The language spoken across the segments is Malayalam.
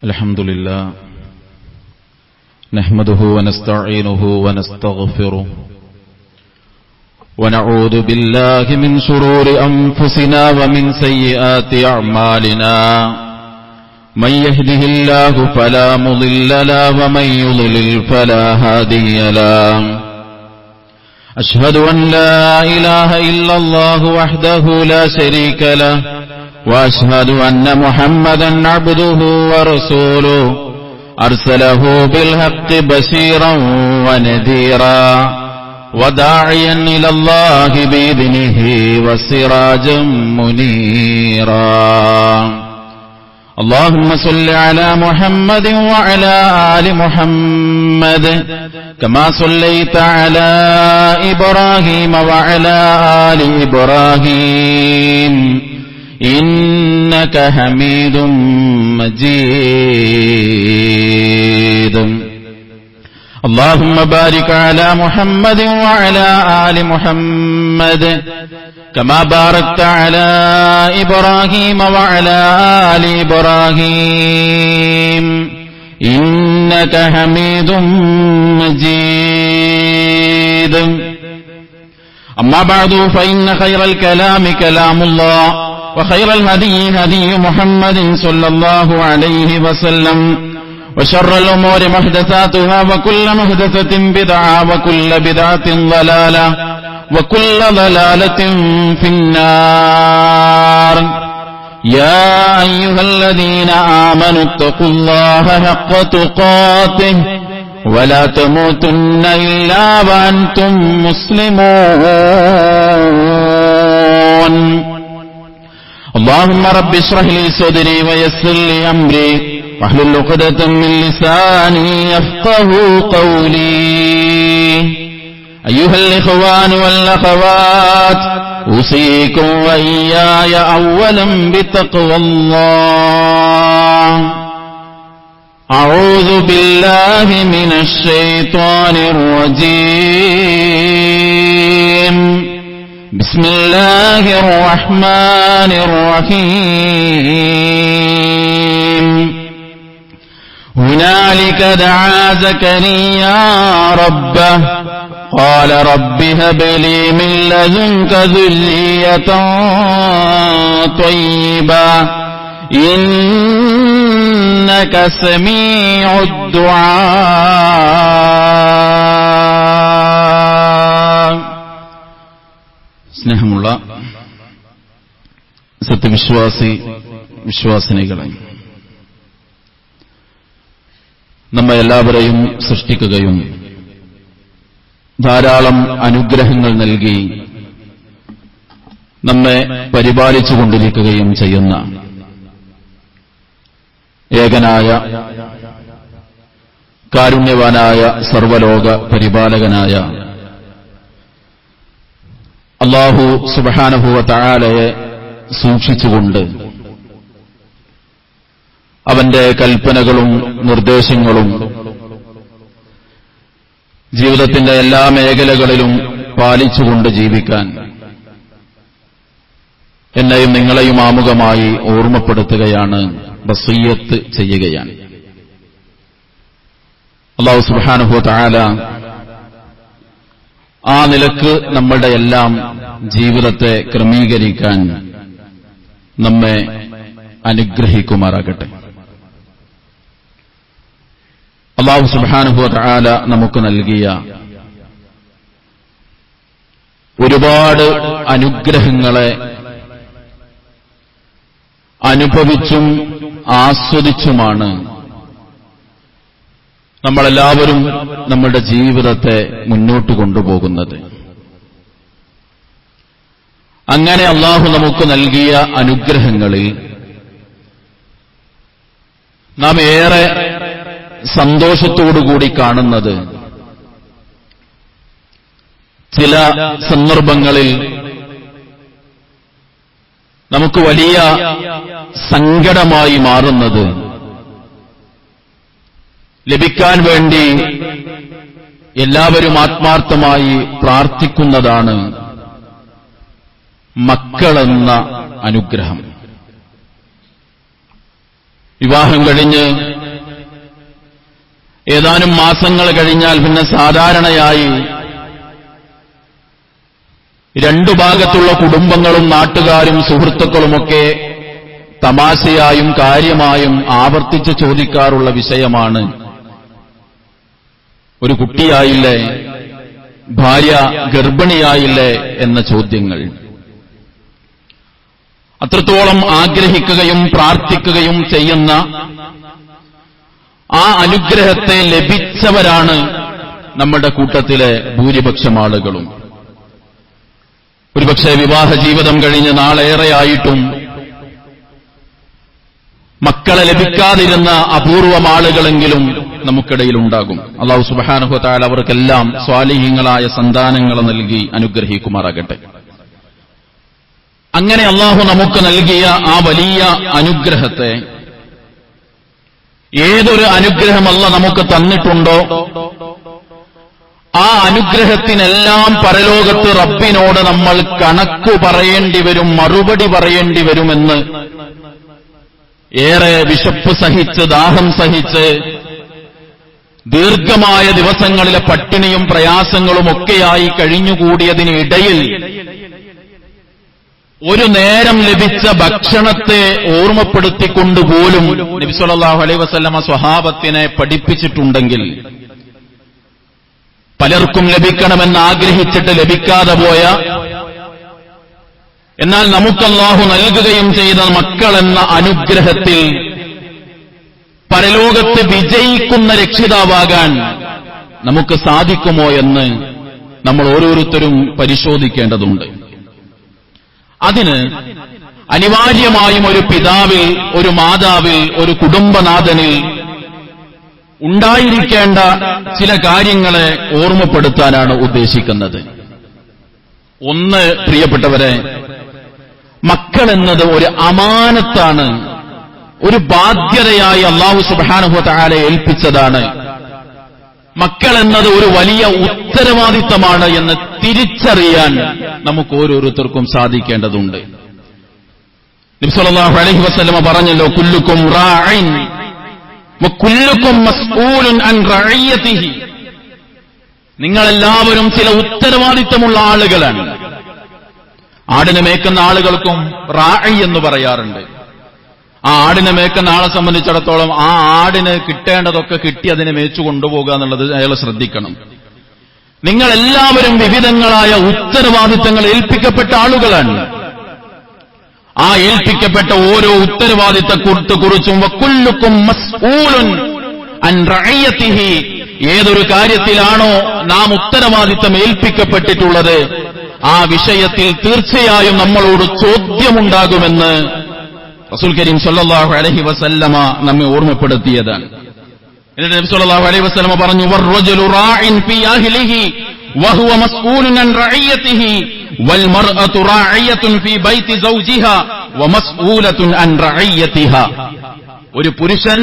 Alhamdulillah, nahmaduhu wa nasta'inuhu wa nastaghfiruh wa na'udhu billahi min shururi anfusina wa min sayyiati a'malina. Man yahdihillahu fala mudilla lahu wa man yudlil fala hadiya lahu. Ashhadu an la ilaha illallah wahdahu la sharika lahu وأشهد أن محمدا عبده ورسوله أرسله بالحق بشيرا ونذيرا وداعيا إلى الله بإذنه وسراجا منيرا. اللهم صل على محمد وعلى آل محمد كما صليت على إبراهيم وعلى آل إبراهيم إنك حميد مجيد. اللهم بارك على محمد وعلى آل محمد كما باركت على إبراهيم وعلى آل إبراهيم إنك حميد مجيد. أما بعد فإن خير الكلام كلام الله وخير الهدي هدي محمد صلى الله عليه وسلم وشر الأمور محدثاتها وكل محدثة بدعة وكل بدعة ضلالة وكل ضلالة في النار. يا أيها الذين آمنوا اتقوا الله حق تقاته ولا تموتن إلا وأنتم مسلمون. اللهم رب اشرح لي صدري ويسر لي أمري واحلل عقدة من لساني يفقهوا قولي. أيها الإخوان والأخوات، أوصيكم وإياي أولا بتقوى الله. أعوذ بالله من الشيطان الرجيم. بسم الله الرحمن الرحيم. هنالك دعا زكريا ربه قال رب هب لي من لدنك ذرية طيبة إنك سميع الدعاء. സ്നേഹമുള്ള വിശ്വാസിനികളെ, നമ്മെ എല്ലാവരെയും സൃഷ്ടിക്കുകയും ധാരാളം അനുഗ്രഹങ്ങൾ നൽകി നമ്മെ പരിപാലിച്ചുകൊണ്ടിരിക്കുകയും ചെയ്യുന്ന ഏകനായ കാരുണ്യവാനായ സർവ്വലോക പരിപാലകനായ അല്ലാഹു സുബ്ഹാനഹു വ തആലയെ സൂക്ഷിച്ചുകൊണ്ട് അവന്റെ കൽപ്പനകളും നിർദ്ദേശങ്ങളും ജീവിതത്തിന്റെ എല്ലാ മേഖലകളിലും പാലിച്ചുകൊണ്ട് ജീവിക്കാൻ എന്നെയും നിങ്ങളെയും ആമുഖമായി ഓർമ്മപ്പെടുത്തുകയാണ്, വസിയ്യത്ത് ചെയ്യുകയാണ്. അല്ലാഹു സുബ്ഹാനഹു വ തആല ആ നിലക്ക് നമ്മളുടെ എല്ലാം ജീവിതത്തെ ക്രമീകരിക്കാൻ നമ്മെ അനുഗ്രഹിക്കുമാറാകട്ടെ. അല്ലാഹു സുബ്ഹാനഹു വ തആല നമുക്ക് നൽകിയ ഒരുപാട് അനുഗ്രഹങ്ങളെ അനുഭവിച്ചും ആസ്വദിച്ചുമാണ് നമ്മളെല്ലാവരും നമ്മളുടെ ജീവിതത്തെ മുന്നോട്ട് കൊണ്ടുപോകുന്നത്. അങ്ങനെ അല്ലാഹു നമുക്ക് നൽകിയ അനുഗ്രഹങ്ങളിൽ നാം ഏറെ സന്തോഷത്തോടുകൂടി കാണുന്നത് ചില സന്ദർഭങ്ങളിൽ നമുക്ക് വലിയ സങ്കടമായി മാറുന്നത് ലഭിക്കാൻ വേണ്ടി എല്ലാവരും ആത്മാർത്ഥമായി പ്രാർത്ഥിക്കുന്നതാണ് മക്കളെന്ന അനുഗ്രഹം. വിവാഹം കഴിഞ്ഞ് ഏതാനും മാസങ്ങൾ കഴിഞ്ഞാൽ പിന്നെ സാധാരണയായി രണ്ടു ഭാഗത്തുള്ള കുടുംബങ്ങളും നാട്ടുകാരും സുഹൃത്തുക്കളുമൊക്കെ തമാശയായും കാര്യമായും ആവർത്തിച്ച് ചോദിക്കാറുള്ള വിഷയമാണ്, ഒരു കുട്ടിയായില്ലേ, ഭാര്യ ഗർഭിണിയായില്ലേ എന്ന ചോദ്യങ്ങൾ. അത്രത്തോളം ആഗ്രഹിക്കുകയും പ്രാർത്ഥിക്കുകയും ചെയ്യുന്ന ആ അനുഗ്രഹത്തെ ലഭിച്ചവരാണ് നമ്മുടെ കൂട്ടത്തിലെ ഭൂരിപക്ഷം ആളുകളും. ഒരുപക്ഷെ വിവാഹ ജീവിതം കഴിഞ്ഞ് നാളേറെയായിട്ടും മക്കളെ ലഭിക്കാതിരുന്ന അപൂർവം ആളുകളെങ്കിലും നമുക്കിടയിലുണ്ടാകും. അല്ലാഹു സുബ്ഹാനഹു വ തആല അവർക്കെല്ലാം സ്വാലിഹീങ്ങളായ സന്താനങ്ങളെ നൽകി അനുഗ്രഹിക്കുമാറാകട്ടെ. അങ്ങനെ അല്ലാഹു നമുക്ക് നൽകിയ ആ വലിയ അനുഗ്രഹത്തെ, ഏതൊരു അനുഗ്രഹം അല്ലാഹു നമുക്ക് തന്നിട്ടുണ്ടോ ആ അനുഗ്രഹത്തിനെല്ലാം പരലോകത്ത് റബ്ബിനോട് നമ്മൾ കണക്കു പറയേണ്ടി വരും, മറുപടി പറയേണ്ടി വരുമെന്ന് ഏറെ വിശപ്പ് സഹിച്ച് ദാഹം സഹിച്ച് ദീർഘമായ ദിവസങ്ങളിലെ പട്ടിണിയും പ്രയാസങ്ങളുമൊക്കെയായി കഴിഞ്ഞുകൂടിയതിനിടയിൽ ഒരു നേരം ലഭിച്ച ഭക്ഷണത്തെ ഓർമ്മപ്പെടുത്തിക്കൊണ്ടുപോലും നബി സല്ലല്ലാഹു അലൈഹി വസല്ലമ സ്വഹാബത്തിനെ പഠിപ്പിച്ചിട്ടുണ്ടെങ്കിൽ, പലർക്കും ലഭിക്കണമെന്ന് ആഗ്രഹിച്ചിട്ട് ലഭിക്കാതെ പോയ, എന്നാൽ നമുക്ക് അല്ലാഹു നൽകുകയും ചെയ്ത മക്കളെന്ന അനുഗ്രഹത്തിൽ പരലോകത്ത് വിജയിക്കുന്ന രക്ഷിതാവാകാൻ നമുക്ക് സാധിക്കുമോ എന്ന് നമ്മൾ ഓരോരുത്തരും പരിശോധിക്കേണ്ടതുണ്ട്. അതിന് അനിവാര്യമായും ഒരു പിതാവിൽ, ഒരു മാതാവിൽ, ഒരു കുടുംബനാഥനിൽ ഉണ്ടായിരിക്കേണ്ട ചില കാര്യങ്ങളെ ഓർമ്മപ്പെടുത്താനാണ് ഉദ്ദേശിക്കുന്നത്. ഒന്ന്, പ്രിയപ്പെട്ടവരെ, മക്കളെന്നത് ഒരു അമാനത്താണ്, ഒരു ബാധ്യതയായി അല്ലാഹു സുബ്ഹാനഹു വ തആല ഏൽപ്പിച്ചതാണ്. മക്കളെന്നത് ഒരു വലിയ ഉത്തരവാദിത്തമാണ് എന്ന് തിരിച്ചറിയാൻ നമുക്ക് ഓരോരുത്തർക്കും സാധിക്കേണ്ടതുണ്ട്. നബി സല്ലല്ലാഹു അലൈഹി വസല്ലമ പറഞ്ഞല്ലോ, കുല്ലുക്കും റാഇൻ വകുല്ലുക്കും മസ്ഊലുൻ അൻ റഇയതിഹി. നിങ്ങളെല്ലാവരും ചില ഉത്തരവാദിത്തമുള്ള ആളുകളാണ്. ആടിനെ മേക്കുന്ന ആളുകൾക്കും റാഇ എന്ന് പറയാറുണ്ട്. ആ ആടിനെ മേക്കുന്ന ആളെ സംബന്ധിച്ചിടത്തോളം ആ ആടിന് കിട്ടേണ്ടതൊക്കെ കിട്ടി അതിനെ മേച്ചു കൊണ്ടുപോകുക എന്നുള്ളത് അയാൾ ശ്രദ്ധിക്കണം. നിങ്ങളെല്ലാവരും വിവിധങ്ങളായ ഉത്തരവാദിത്തങ്ങൾ ഏൽപ്പിക്കപ്പെട്ട ആളുകളാണ്. ആ ഏൽപ്പിക്കപ്പെട്ട ഓരോ ഉത്തരവാദിത്തത്തെക്കുറിച്ചും വകുല്ലുക്കും മസ്ഊലുൻ അൻ റഇയതിഹി, ഏതൊരു കാര്യത്തിലാണോ നാം ഉത്തരവാദിത്തം ഏൽപ്പിക്കപ്പെട്ടിട്ടുള്ളത് ആ വിഷയത്തിൽ തീർച്ചയായും നമ്മളോട് ചോദ്യമുണ്ടാകുമെന്ന് റസൂൽ കരീം സല്ലല്ലാഹു അലൈഹി വസല്ലമ നമ്മെ ഓർമ്മപ്പെടുത്തിയതാണ്. എന്നിട്ട് നബി സല്ലല്ലാഹു അലൈഹി വസല്ലമ പറഞ്ഞു, വർ-റജുലു റാഇൻ ഫീ അഹ്ലിഹി വഹുവ മസ്ഊലുൻ അൻ റഇയതിഹി വൽ മർഅതു റാഇയത്തുൻ ഫീ ബൈതി സൗജിഹാ വമസ്ഊലത്തുൻ അൻ റഇയതിഹാ. ഒരു പുരുഷൻ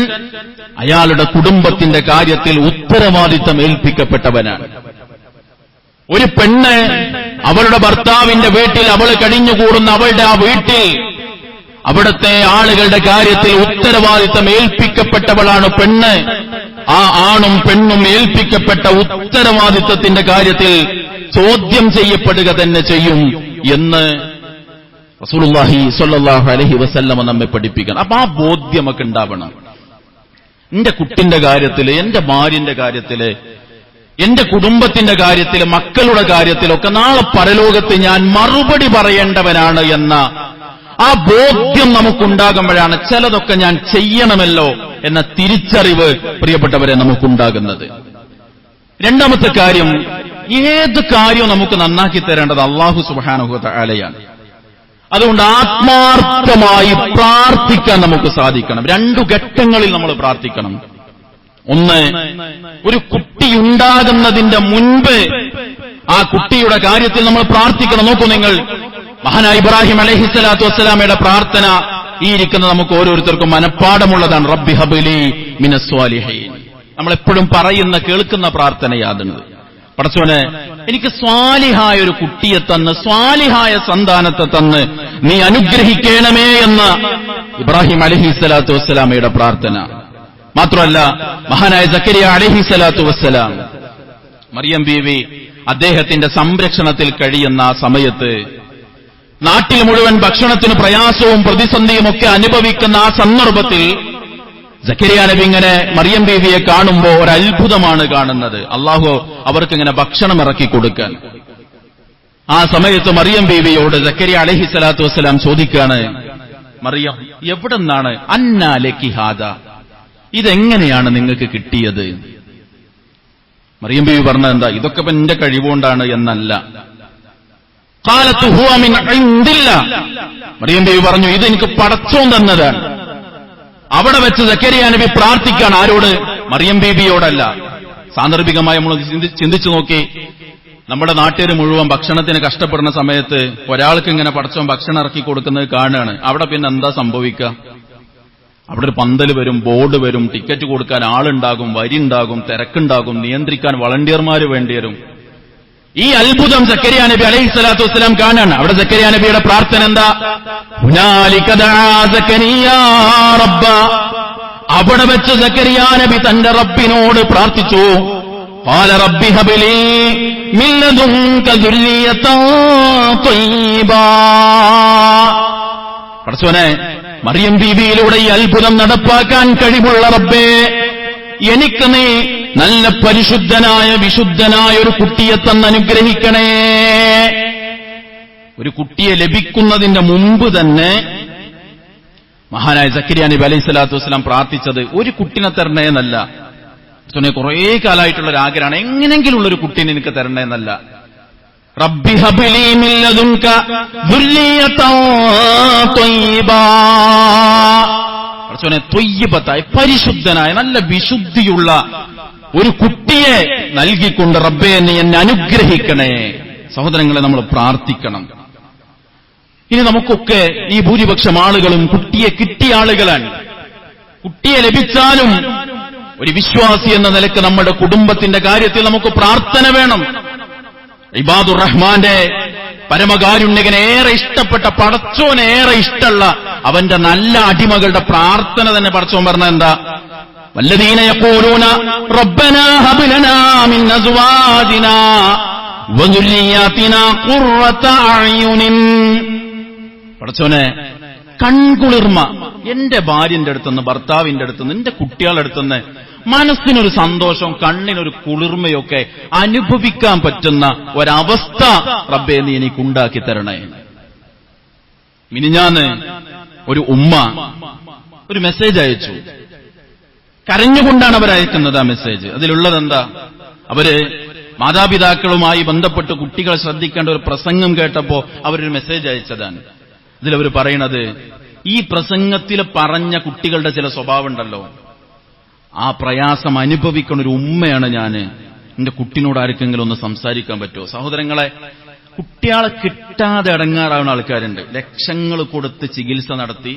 അയാളുടെ കുടുംബത്തിന്റെ കാര്യത്തിൽ ഉത്തരവാദിത്തം ഏൽപ്പിക്കപ്പെട്ടവനാണ്. ഒരു പെണ്ണ് അവളുടെ ഭർത്താവിന്റെ വീട്ടിൽ അവൾ കഴിഞ്ഞുകൂടുന്ന അവളുടെ ആ വീട്ടിൽ അവിടുത്തെ ആളുകളുടെ കാര്യത്തിൽ ഉത്തരവാദിത്തം ഏൽപ്പിക്കപ്പെട്ടവളാണ് പെണ്ണ്. ആ ആണും പെണ്ണും ഏൽപ്പിക്കപ്പെട്ട ഉത്തരവാദിത്തത്തിന്റെ കാര്യത്തിൽ ചോദ്യം ചെയ്യപ്പെടുക തന്നെ ചെയ്യും എന്ന് റസൂലുള്ളാഹി സ്വല്ലല്ലാഹു അലൈഹി വസല്ലമ നമ്മെ പഠിപ്പിക്കണം. അപ്പൊ ആ ബോധ്യം നമുക്ക് ഉണ്ടാവണം. എന്റെ കുട്ടിന്റെ കാര്യത്തില്, എന്റെ ഭാര്യന്റെ കാര്യത്തില്, എന്റെ കുടുംബത്തിന്റെ കാര്യത്തില്, മക്കളുടെ കാര്യത്തിലൊക്കെ നാളെ പരലോകത്ത് ഞാൻ മറുപടി പറയേണ്ടവനാണ് എന്ന ആ ബോധ്യം നമുക്കുണ്ടാകുമ്പോഴാണ് ചിലതൊക്കെ ഞാൻ ചെയ്യണമല്ലോ എന്ന തിരിച്ചറിവ് പ്രിയപ്പെട്ടവരെ നമുക്കുണ്ടാകുന്നത്. രണ്ടാമത്തെ കാര്യം, ഏത് കാര്യവും നമുക്ക് നന്നാക്കി തരേണ്ടത് അല്ലാഹു സുബ്ഹാനഹു വ തആലയാണ്. അതുകൊണ്ട് ആത്മാർത്ഥമായി പ്രാർത്ഥിക്കാൻ നമുക്ക് സാധിക്കണം. രണ്ടു ഘട്ടങ്ങളിൽ നമ്മൾ പ്രാർത്ഥിക്കണം. ഒന്ന്, ഒരു കുട്ടിയുണ്ടാകുന്നതിന്റെ മുൻപ് ആ കുട്ടിയുടെ കാര്യത്തിൽ നമ്മൾ പ്രാർത്ഥിക്കണം. നോക്കൂ നിങ്ങൾ, മഹാനായ ഇബ്രാഹിം അലൈഹിസ്സലാത്തു വസ്സലാമയുടെ പ്രാർത്ഥന ഈ ഇരിക്കുന്ന നമുക്ക് ഓരോരുത്തർക്കും മനഃപ്പാടമുള്ളതാണ്. റബ്ബി ഹബ്ലി മിനസ് സ്വാലിഹീൻ. നമ്മളെപ്പോഴും പറയുന്ന കേൾക്കുന്ന പ്രാർത്ഥനയാതുണ്ട്. പടച്ചോനെ, എനിക്ക് സ്വാലിഹായ ഒരു കുട്ടിയെ തന്ന്, സ്വാലിഹായ സന്താനത്തെ തന്ന് നീ അനുഗ്രഹിക്കണമേ എന്ന ഇബ്രാഹിം അലൈഹിസ്സലാത്തു വസ്സലാമയുടെ പ്രാർത്ഥന. മാത്രമല്ല മഹാനായ സക്കരിയ അലൈഹിസ്സലാത്തു വസ്സലാം, മറിയം ബീവി അദ്ദേഹത്തിന്റെ സംരക്ഷണത്തിൽ കഴിയുന്ന ആ സമയത്ത് നാട്ടിൽ മുഴുവൻ ഭക്ഷണത്തിന് പ്രയാസവും പ്രതിസന്ധിയും ഒക്കെ അനുഭവിക്കുന്ന ആ സന്ദർഭത്തിൽ സക്കരിയ നബി ഇങ്ങനെ മറിയം ബീവിയെ കാണുമ്പോൾ ഒരു അത്ഭുതമാണ് കാണുന്നത്. അള്ളാഹു അവർക്കിങ്ങനെ ഭക്ഷണം ഇറക്കി കൊടുക്കാൻ. ആ സമയത്ത് മറിയം ബീവിയോട് സക്കരിയ അലൈഹിസ്സലാത്തു വസ്സലാം ചോദിക്കാണ്, മറിയം, എവിടെ നിന്നാണ് അന്നാ ലക്കി ഹാദാ, ഇതെങ്ങനെയാണ് നിങ്ങൾക്ക് കിട്ടിയത്? മറിയം ബീവി പറഞ്ഞത് എന്താ, ഇതൊക്കെ ഇപ്പൊ എന്റെ കഴിവുകൊണ്ടാണ് എന്നല്ല. ഖാലത്ത് ഹുവ മിൻ ഇൻദില്ലാ, മറിയം ബീവി പറഞ്ഞു, ഇത് എനിക്ക് പടച്ചോൻ തന്നതാണ്. അവിടെ വെച്ച് സക്കരിയ നബി പ്രാർത്ഥിക്കാൻ. ആരോട്? മറിയം ബീബിയോടല്ല. സാന്ദർഭികമായി നമ്മൾ ചിന്തിച്ചു നോക്കി, നമ്മുടെ നാട്ടുകാർ മുഴുവൻ ഭക്ഷണത്തിന് കഷ്ടപ്പെടുന്ന സമയത്ത് ഒരാൾക്ക് ഇങ്ങനെ പടച്ചോൻ ഭക്ഷണം ഇറക്കി കൊടുക്കുന്നത് കാണുകയാണ്. അവിടെ പിന്നെ എന്താ സംഭവിക്കുക? അവിടെ ഒരു പന്തൽ വരും, ബോർഡ് വരും, ടിക്കറ്റ് കൊടുക്കാൻ ആളുണ്ടാകും, വരി ഉണ്ടാകും, തിരക്കുണ്ടാകും, നിയന്ത്രിക്കാൻ വളണ്ടിയർമാർ വേണ്ടിവരും. ഈ അത്ഭുതം സക്കരിയ നബി അലൈഹിസ്സലാത്തു വസ്സലാം കാണാണ്. അവിടെ സക്കരിയ നബിയുടെ പ്രാർത്ഥന എന്താ? ഹുനാലിക ദഅ സക്കരിയ റബ്ബ, അവിടെ വെച്ച് സക്കരിയ നബി തന്റെ റബ്ബിനോട് പ്രാർത്ഥിച്ചു. ഖാല റബ്ബി ഹബ്ലി മിൻ ലദുൻക ദുർരിയതൻ ത്വയ്യിബാ, പടച്ചോനെ, മറിയം ബീവിയിലൂടെ ഈ അത്ഭുതം നടപ്പാക്കാൻ കഴിവുള്ള റബ്ബേ, എനിക്ക് നീ നല്ല പരിശുദ്ധനായ വിശുദ്ധനായ ഒരു കുട്ടിയെ തന്നനുഗ്രഹിക്കണേ. ഒരു കുട്ടിയെ ലഭിക്കുന്നതിന്റെ മുമ്പ് തന്നെ മഹാനായ സക്കരിയ നബി അലൈഹിസ്സലാത്തു വസ്സലാം പ്രാർത്ഥിച്ചത് ഒരു കുട്ടിനെ തരണേ എന്നല്ല. കുറേ കാലമായിട്ടുള്ള ഒരു ആഗ്രഹമാണ്, എങ്ങനെങ്കിലും ഉള്ളൊരു കുട്ടീനെ എനിക്ക് തരണേ എന്നല്ല. റബ്ബി ഹബ്ലി മിൻ ലദുൻക ദുർരിയതൻ ത്വയ്യിബാ, പടച്ചോനെ, ത്വയ്യിബത്തായ പരിശുദ്ധനായ നല്ല വിശുദ്ധിയുള്ള ഒരു കുട്ടിയെ നൽകിക്കൊണ്ട് റബ്ബേ നീ എന്നെ അനുഗ്രഹിക്കണേ. സഹോദരങ്ങളെ, നമ്മൾ പ്രാർത്ഥിക്കണം. ഇനി നമുക്കൊക്കെ ഈ ഭൂരിപക്ഷം ആളുകളും കുട്ടിയെ കിട്ടിയ ആളുകളാണ്. കുട്ടിയെ ലഭിച്ചാലും ഒരു വിശ്വാസി എന്ന നിലയ്ക്ക് നമ്മുടെ കുടുംബത്തിന്റെ കാര്യത്തിൽ നമുക്ക് പ്രാർത്ഥന വേണം. ഇബാദുർ റഹ്മാന്റെ പരമകാരുണ്യകനെ ഏറെ ഇഷ്ടപ്പെട്ട, പടച്ചോനേറെ ഇഷ്ടമുള്ള അവന്റെ നല്ല അടിമകളുടെ പ്രാർത്ഥന തന്നെ പടച്ചോൻ പറഞ്ഞ എന്താ? വല്ലദീന യഖൂലൂന റബ്ബനാ ഹബ് ലനാ മിൻ അസ്വാജിനാ വദുർരിയ്യാതിനാ ഖുർറത അഅ്യുനിൻ, പടച്ചോനെ, കൺകുളിർമ എന്റെ ഭാര്യന്റെ അടുത്തുനിന്ന്, ഭർത്താവിന്റെ അടുത്തുനിന്ന്, എന്റെ കുട്ടികളുടെ അടുത്തുനിന്ന് മനസ്സിനൊരു സന്തോഷം, കണ്ണിനൊരു കുളിർമയൊക്കെ അനുഭവിക്കാൻ പറ്റുന്ന ഒരവസ്ഥ റബ്ബേ നീ എനിക്കുണ്ടാക്കി തരണേ. മിനിഞ്ഞാന്ന് ഒരു ഉമ്മ ഒരു മെസ്സേജ് അയച്ചു. കരഞ്ഞുകൊണ്ടാണ് അവരയക്കുന്നത് ആ മെസ്സേജ്. അതിലുള്ളതെന്താ? അവര് മാതാപിതാക്കളുമായി ബന്ധപ്പെട്ട് കുട്ടികളെ ശ്രദ്ധിക്കേണ്ട ഒരു പ്രസംഗം കേട്ടപ്പോ അവരൊരു മെസ്സേജ് അയച്ചതാണ്. ഇതിലവർ പറയണത്, ഈ പ്രസംഗത്തിൽ പറഞ്ഞ കുട്ടികളുടെ ചില സ്വഭാവം ഉണ്ടല്ലോ, ആ പ്രയാസം അനുഭവിക്കുന്ന ഒരു ഉമ്മയാണ് ഞാൻ. എന്റെ കുട്ടിനോട് ആർക്കെങ്കിലും ഒന്ന് സംസാരിക്കാൻ പറ്റുമോ? സഹോദരങ്ങളെ, കുട്ടികളെ കിട്ടാതെ അടങ്ങാറാവുന്ന ആൾക്കാരുണ്ട്. ലക്ഷങ്ങൾ കൊടുത്ത് ചികിത്സ നടത്തി,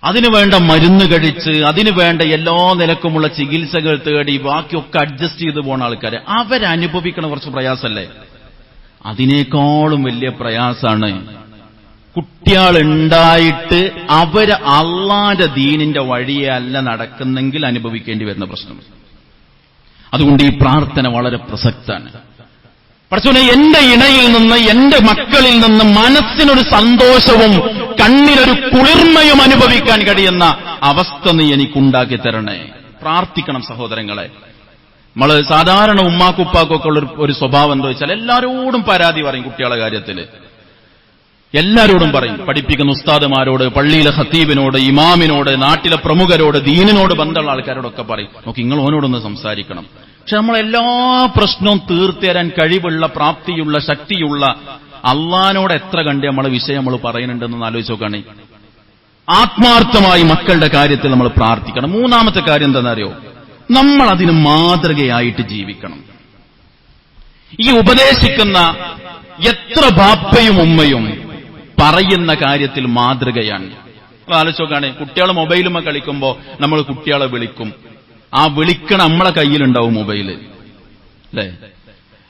അതിനുവേണ്ട മരുന്ന് കഴിച്ച്, അതിനുവേണ്ട എല്ലാ നിലക്കുമുള്ള ചികിത്സകൾ തേടി ബാക്കിയൊക്കെ അഡ്ജസ്റ്റ് ചെയ്ത് പോകുന്ന ആൾക്കാർ, അവരനുഭവിക്കണ കുറച്ച് പ്രയാസമല്ലേ? അതിനേക്കാളും വലിയ പ്രയാസാണ് കുട്ടികളുണ്ടായിട്ട് അവര് അള്ളാന്റെ ദീനിന്റെ വഴിയെ അല്ല നടക്കുന്നെങ്കിൽ അനുഭവിക്കേണ്ടി വരുന്ന പ്രശ്നം. അതുകൊണ്ട് ഈ പ്രാർത്ഥന വളരെ പ്രസക്താണ്. പടച്ചോനെ, എന്റെ ഇണയിൽ നിന്ന്, എന്റെ മക്കളിൽ നിന്ന് മനസ്സിനൊരു സന്തോഷവും കണ്ണിനൊരു കുളിർമയും അനുഭവിക്കാൻ കഴിയുന്ന അവസ്ഥ നീ എനിക്കുണ്ടാക്കി തരണേ. പ്രാർത്ഥിക്കണം സഹോദരങ്ങളെ. നമ്മള് സാധാരണ ഉമ്മാക്കുപ്പാക്കൊക്കെ ഉള്ള ഒരു സ്വഭാവം എന്താ വെച്ചാൽ, എല്ലാരോടും പരാതി പറയും. കുട്ടികളുടെ കാര്യത്തില് എല്ലാരോടും പറയും. പഠിപ്പിക്കുന്ന ഉസ്താദുമാരോട്, പള്ളിയിലെ ഖത്തീബിനോട്, ഇമാമിനോട്, നാട്ടിലെ പ്രമുഖരോട്, ദീനിനോട് ബന്ധമുള്ള ആൾക്കാരോടൊക്കെ പറയും, നോക്കി നിങ്ങൾ ഓനോടൊന്ന് സംസാരിക്കണം. പക്ഷെ നമ്മളെല്ലാ പ്രശ്നവും തീർത്തു തരാൻ കഴിവുള്ള, പ്രാപ്തിയുള്ള, ശക്തിയുള്ള അള്ളാനോട് എത്ര കണ്ട് നമ്മളെ വിഷയം നമ്മൾ പറയുന്നുണ്ടെന്ന് ആലോചിച്ച് നോക്കുകയാണ്. ആത്മാർത്ഥമായി മക്കളുടെ കാര്യത്തിൽ നമ്മൾ പ്രാർത്ഥിക്കണം. മൂന്നാമത്തെ കാര്യം എന്താണെന്നറിയോ? നമ്മൾ അതിന് മാതൃകയായിട്ട് ജീവിക്കണം. ഈ ഉപദേശിക്കുന്ന എത്ര ബാപ്പയും ഉമ്മയും പറയുന്ന കാര്യത്തിൽ മാതൃകയാണ്. ആലോചിച്ച് നോക്കുകയാണ്. കുട്ടികൾ മൊബൈലുമ കളിക്കുമ്പോൾ നമ്മൾ കുട്ടികളെ വിളിക്കും. ആ വിളിക്കണ നമ്മളെ കയ്യിലുണ്ടാവും മൊബൈല്, അല്ലേ?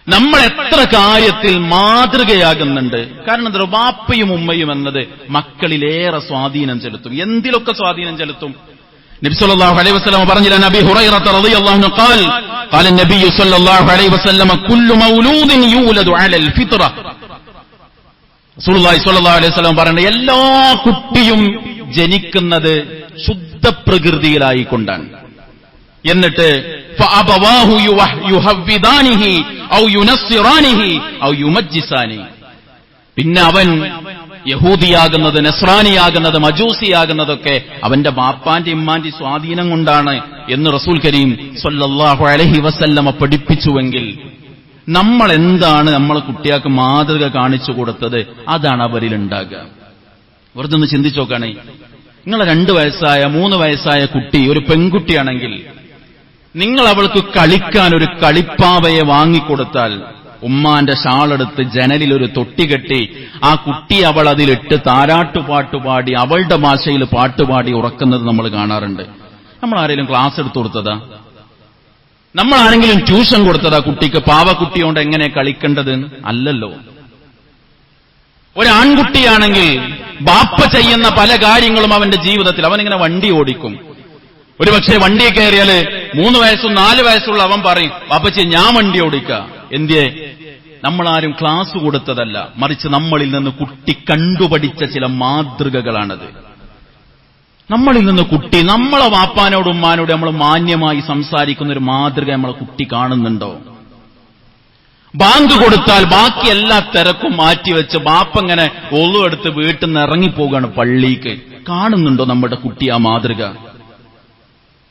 നമ്മൾ എത്ര കാര്യത്തിൽ മാതൃകയാകുന്നുണ്ട്. കാരണം എന്താ? ബാപ്പയും ഉമ്മയും എന്നത് മക്കളിലേറെ സ്വാധീനം ചെലുത്തും. എന്തിലൊക്കെ സ്വാധീനം ചെലുത്തും? നബി സല്ലല്ലാഹു അലൈഹി വസല്ലം പറഞ്ഞില്ല, നബി ഹുറൈറ റളിയല്ലാഹു അൻഹു ഖാൽ ഖാല നബി സല്ലല്ലാഹു അലൈഹി വസല്ലം കുല്ലു മൗലൂദിൻ യൂലദു അലൽ ഫിത്ര. റസൂലുള്ളാഹി സ്വല്ലല്ലാഹു അലൈഹി വസല്ലം പറയുന്നത് എല്ലാ കുട്ടിയും ജനിക്കുന്നത് ശുദ്ധ പ്രകൃതിയിലായിക്കൊണ്ടാണ്. എന്നിട്ട് ഫഅബവാഹു യുഹവ്വിദാനിഹി ഔ യുനസ്സിറാനിഹി ഔ യുമജ്ജിസാനി, പിന്നെ അവൻ യഹൂദിയാകുന്നത്, നസ്രാനിയാകുന്നത്, മജൂസിയാകുന്നതൊക്കെ അവന്റെ ബാപ്പാന്റെ ഇമ്മാന്റെ സ്വാധീനം കൊണ്ടാണ് എന്ന് റസൂൽ കരീം സ്വല്ലല്ലാഹു അലൈഹി വസല്ലമ പഠിപ്പിച്ചുവെങ്കിൽ നമ്മൾ എന്താണ് നമ്മളെ കുട്ടികൾക്ക് മാതൃക കാണിച്ചു കൊടുത്തത്? അതാണ് അവരിൽ ഉണ്ടാകുക. വെറുതെ ഒന്ന് ചിന്തിച്ചു നോക്കുകയാണെ, നിങ്ങളെ 2 വയസ്സായ 3 വയസ്സായ കുട്ടി ഒരു പെൺകുട്ടിയാണെങ്കിൽ നിങ്ങൾ അവൾക്ക് കളിക്കാൻ ഒരു കളിപ്പാവയെ വാങ്ങിക്കൊടുത്താൽ ഉമ്മാന്റെ ഷാളെടുത്ത് ജനലിൽ ഒരു തൊട്ടി കെട്ടി ആ കുട്ടി അവൾ അതിലിട്ട് താരാട്ടുപാട്ടുപാടി അവളുടെ ഭാഷയിൽ പാട്ടുപാടി ഉറക്കുന്നത് നമ്മൾ കാണാറുണ്ട്. നമ്മൾ ആരെങ്കിലും ക്ലാസ് എടുത്തു കൊടുത്തതാ? നമ്മൾ ആരെങ്കിലും ട്യൂഷൻ കൊടുത്തതാ കുട്ടിക്ക് പാവക്കുട്ടി കൊണ്ട് എങ്ങനെ കളിക്കേണ്ടത്? അല്ലല്ലോ. ഒരാൺകുട്ടിയാണെങ്കിൽ ബാപ്പ ചെയ്യുന്ന പല കാര്യങ്ങളും അവന്റെ ജീവിതത്തിൽ അവനിങ്ങനെ വണ്ടി ഓടിക്കും. ഒരുപക്ഷെ വണ്ടി കയറിയാല് 3 വയസ്സും 4 വയസ്സുള്ള അവൻ പറയും, ബാപ്പച്ചി ഞാൻ വണ്ടി ഓടിക്ക. എന്തേ? നമ്മളാരും ക്ലാസ് കൊടുത്തതല്ല, മറിച്ച് നമ്മളിൽ നിന്ന് കുട്ടി കണ്ടുപഠിച്ച ചില മാതൃകകളാണത്. നമ്മളിൽ നിന്ന് കുട്ടി നമ്മളെ വാപ്പാനോടും ഉമ്മാനോടും നമ്മൾ മാന്യമായി സംസാരിക്കുന്ന ഒരു മാതൃക നമ്മളെ കുട്ടി കാണുന്നുണ്ടോ? ബാങ്ക് കൊടുത്താൽ ബാക്കി എല്ലാ തിരക്കും മാറ്റിവെച്ച് ബാപ്പങ്ങനെ ഒളു എടുത്ത് വീട്ടിൽ നിന്ന് ഇറങ്ങിപ്പോകാണ് പള്ളിക്ക്. കാണുന്നുണ്ടോ നമ്മുടെ കുട്ടി ആ മാതൃക?